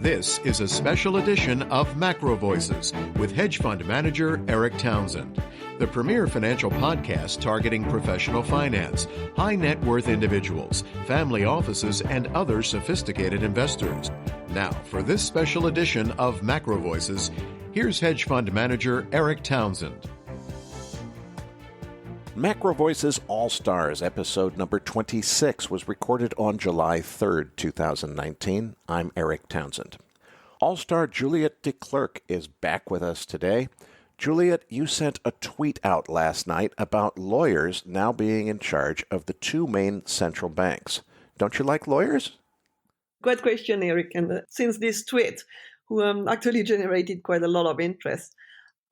This is a special edition of Macro Voices with hedge fund manager Eric Townsend, the premier financial podcast targeting professional finance, high net worth individuals, family offices, and other sophisticated investors. Now, for this special edition of Macro Voices, here's hedge fund manager Eric Townsend. Macro Voices All-Stars, episode number 26, was recorded on July 3rd, 2019. I'm Eric Townsend. All-Star Juliette Declercq is back with us today. Juliette, you sent a tweet out last night about lawyers now being in charge of the two main central banks. Don't you like lawyers? Great question, Eric. And since this tweet, who actually generated quite a lot of interest,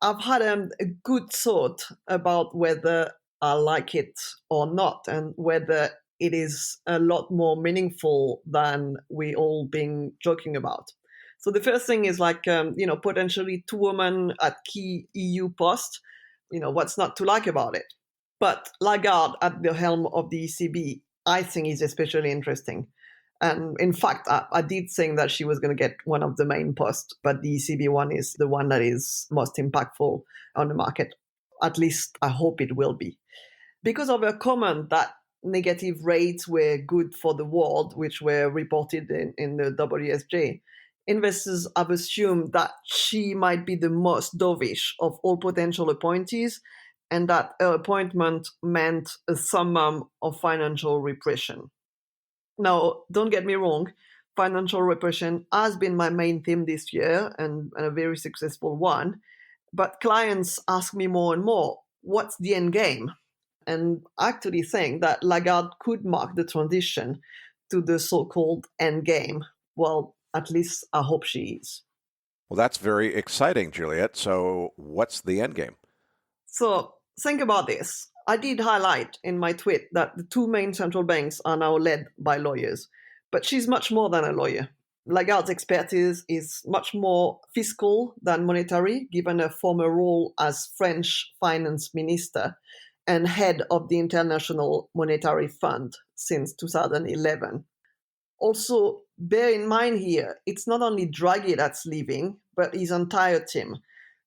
I've had a good thought about whether I like it or not, and whether it is a lot more meaningful than we all been joking about. So the first thing is potentially two women at key EU posts. What's not to like about it? But Lagarde at the helm of the ECB, I think, is especially interesting. And in fact, I did think that she was going to get one of the main posts, but the ECB one is the one that is most impactful on the market. At least I hope it will be. Because of her comment that negative rates were good for the world, which were reported in the WSJ, investors have assumed that she might be the most dovish of all potential appointees, and that her appointment meant a summum of financial repression. Now, don't get me wrong, financial repression has been my main theme this year, and a very successful one. But clients ask me more and more, what's the end game? And I actually think that Lagarde could mark the transition to the so-called end game. Well, at least I hope she is. Well, that's very exciting, Juliette. So what's the end game? So think about this. I did highlight in my tweet that the two main central banks are now led by lawyers. But she's much more than a lawyer. Lagarde's expertise is much more fiscal than monetary, given her former role as French finance minister and head of the International Monetary Fund since 2011. Also, bear in mind here, it's not only Draghi that's leaving, but his entire team.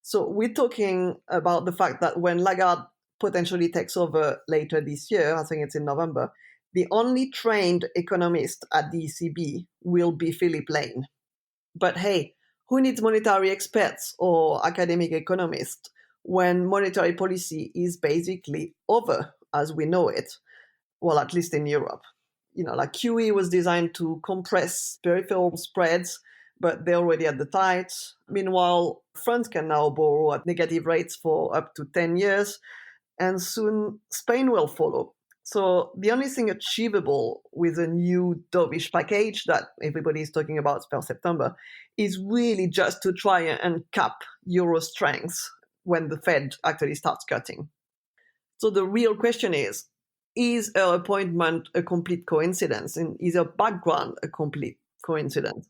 So we're talking about the fact that when Lagarde potentially takes over later this year, I think it's in November, the only trained economist at the ECB will be Philip Lane. But hey, who needs monetary experts or academic economists when monetary policy is basically over as we know it? Well, at least in Europe. QE was designed to compress peripheral spreads, but they're already at the tight. Meanwhile, France can now borrow at negative rates for up to 10 years, and soon Spain will follow. So the only thing achievable with a new dovish package that everybody is talking about per September is really just to try and cap euro strength when the Fed actually starts cutting. So the real question is her appointment a complete coincidence? And is her background a complete coincidence?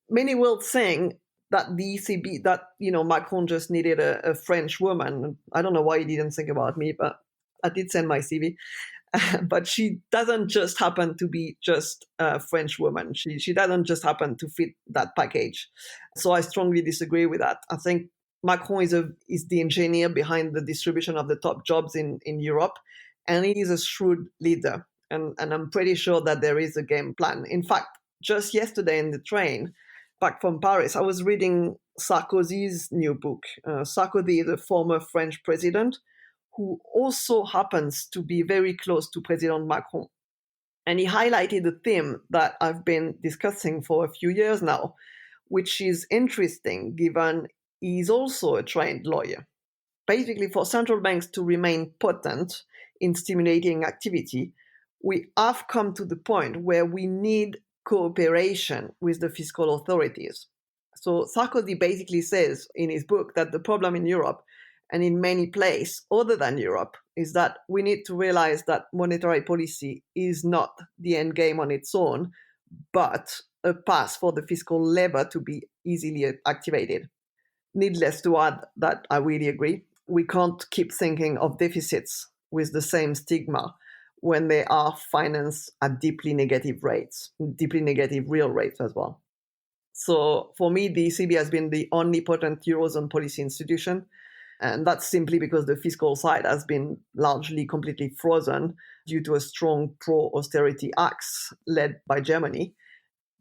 Many will think that the ECB, that, Macron just needed a French woman. I don't know why he didn't think about me, but I did send my CV. But she doesn't just happen to be just a French woman. She doesn't just happen to fit that package. So I strongly disagree with that. I think Macron is the engineer behind the distribution of the top jobs in Europe, and he is a shrewd leader. And I'm pretty sure that there is a game plan. In fact, just yesterday in the train back from Paris, I was reading Sarkozy's new book. Sarkozy is a former French president who also happens to be very close to President Macron. And he highlighted a theme that I've been discussing for a few years now, which is interesting given he's also a trained lawyer. Basically, for central banks to remain potent in stimulating activity, we have come to the point where we need cooperation with the fiscal authorities. So Sarkozy basically says in his book that the problem in Europe and in many places other than Europe is that we need to realize that monetary policy is not the end game on its own, but a path for the fiscal lever to be easily activated. Needless to add that I really agree. We can't keep thinking of deficits with the same stigma when they are financed at deeply negative rates, deeply negative real rates as well. So for me, the ECB has been the only potent Eurozone policy institution. And that's simply because the fiscal side has been largely completely frozen due to a strong pro-austerity axe led by Germany.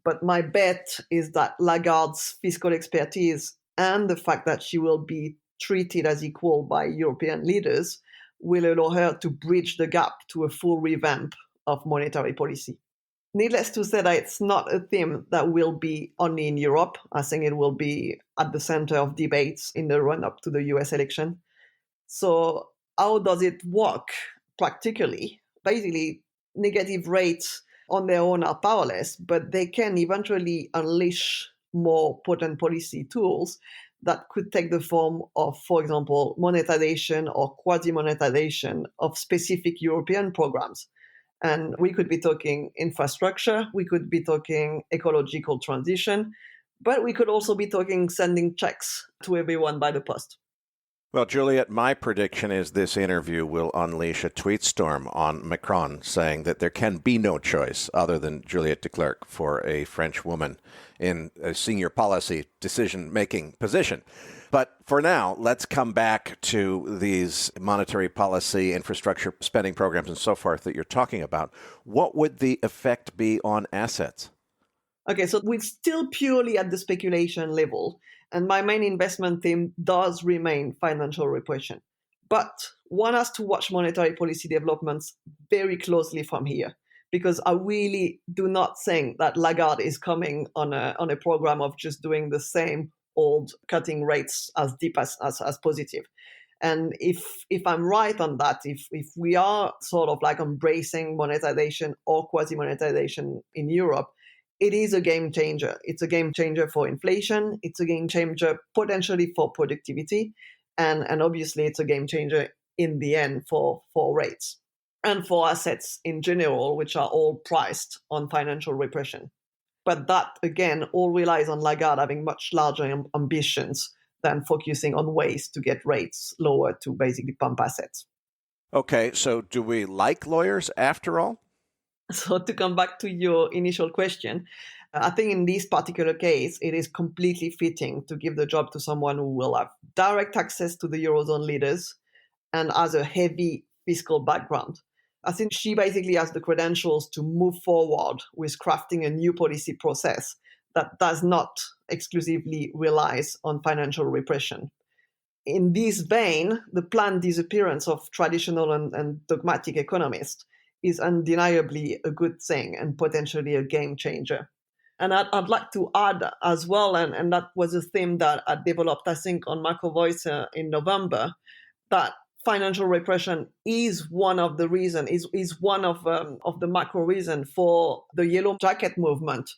But my bet is that Lagarde's fiscal expertise and the fact that she will be treated as equal by European leaders will allow her to bridge the gap to a full revamp of monetary policy. Needless to say that it's not a theme that will be only in Europe. I think it will be at the center of debates in the run-up to the US election. So how does it work practically? Basically, negative rates on their own are powerless, but they can eventually unleash more potent policy tools that could take the form of, for example, monetization or quasi-monetization of specific European programs. And we could be talking infrastructure, we could be talking ecological transition, but we could also be talking sending checks to everyone by the post. Well, Juliette, my prediction is this interview will unleash a tweet storm on Macron saying that there can be no choice other than Juliette de Klerk for a French woman in a senior policy decision-making position. But for now, let's come back to these monetary policy, infrastructure spending programs and so forth that you're talking about. What would the effect be on assets? Okay, so we're still purely at the speculation level, and my main investment theme does remain financial repression. But one has to watch monetary policy developments very closely from here, because I really do not think that Lagarde is coming on a program of just doing the same old cutting rates as deep as positive. And if I'm right on that, if we are sort of like embracing monetization or quasi-monetization in Europe, it is a game changer. It's a game changer for inflation. It's a game changer potentially for productivity. And obviously it's a game changer in the end for rates and for assets in general, which are all priced on financial repression. But that, again, all relies on Lagarde having much larger ambitions than focusing on ways to get rates lower to basically pump assets. Okay, so do we like lawyers after all? So to come back to your initial question, I think in this particular case, it is completely fitting to give the job to someone who will have direct access to the Eurozone leaders and has a heavy fiscal background. I think she basically has the credentials to move forward with crafting a new policy process that does not exclusively relies on financial repression. In this vein, the planned disappearance of traditional and dogmatic economists is undeniably a good thing and potentially a game changer. And I'd like to add as well, and that was a theme that I developed, I think, on Macro Voice in November, that financial repression is one of the reasons, is one of the macro reason for the yellow jacket movement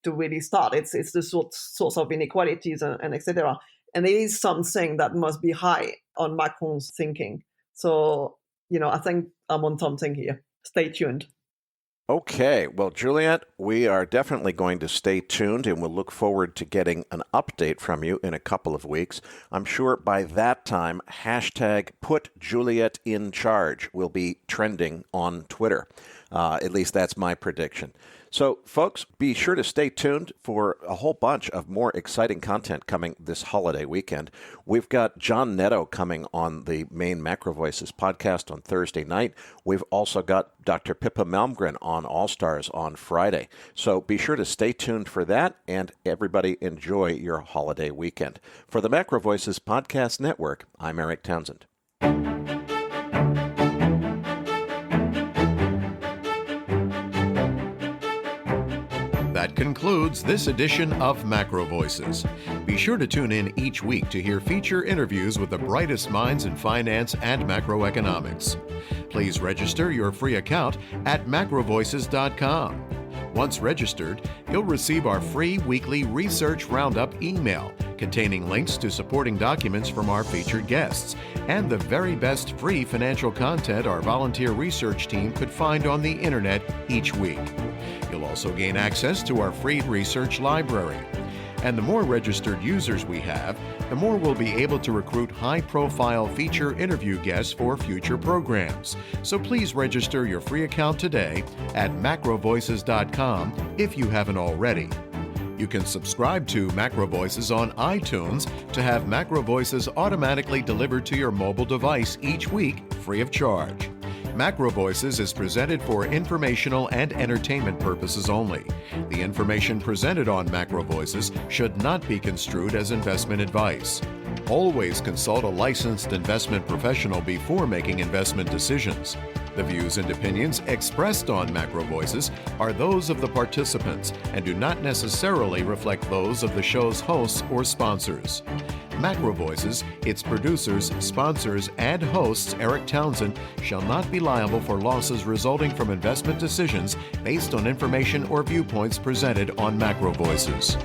to really start. It's the source of inequalities and etc. And it is something that must be high on Macron's thinking. So, I think I'm on something here. Stay tuned. Okay. Well, Juliette, we are definitely going to stay tuned, and we'll look forward to getting an update from you in a couple of weeks. I'm sure by that time, #PutJulietInCharge will be trending on Twitter. At least that's my prediction. So, folks, be sure to stay tuned for a whole bunch of more exciting content coming this holiday weekend. We've got John Netto coming on the main Macro Voices podcast on Thursday night. We've also got Dr. Pippa Malmgren on All Stars on Friday. So be sure to stay tuned for that, and everybody enjoy your holiday weekend. For the Macro Voices Podcast Network, I'm Eric Townsend. That concludes this edition of Macro Voices. Be sure to tune in each week to hear feature interviews with the brightest minds in finance and macroeconomics. Please register your free account at macrovoices.com. Once registered, you'll receive our free weekly Research Roundup email containing links to supporting documents from our featured guests and the very best free financial content our volunteer research team could find on the internet each week. You'll also gain access to our free research library. And the more registered users we have, the more we'll be able to recruit high-profile feature interview guests for future programs. So please register your free account today at macrovoices.com if you haven't already. You can subscribe to Macro Voices on iTunes to have Macro Voices automatically delivered to your mobile device each week, free of charge. Macro Voices is presented for informational and entertainment purposes only. The information presented on Macro Voices should not be construed as investment advice. Always consult a licensed investment professional before making investment decisions. The views and opinions expressed on Macro Voices are those of the participants and do not necessarily reflect those of the show's hosts or sponsors. Macro Voices, its producers, sponsors, and hosts, Eric Townsend, shall not be liable for losses resulting from investment decisions based on information or viewpoints presented on Macro Voices.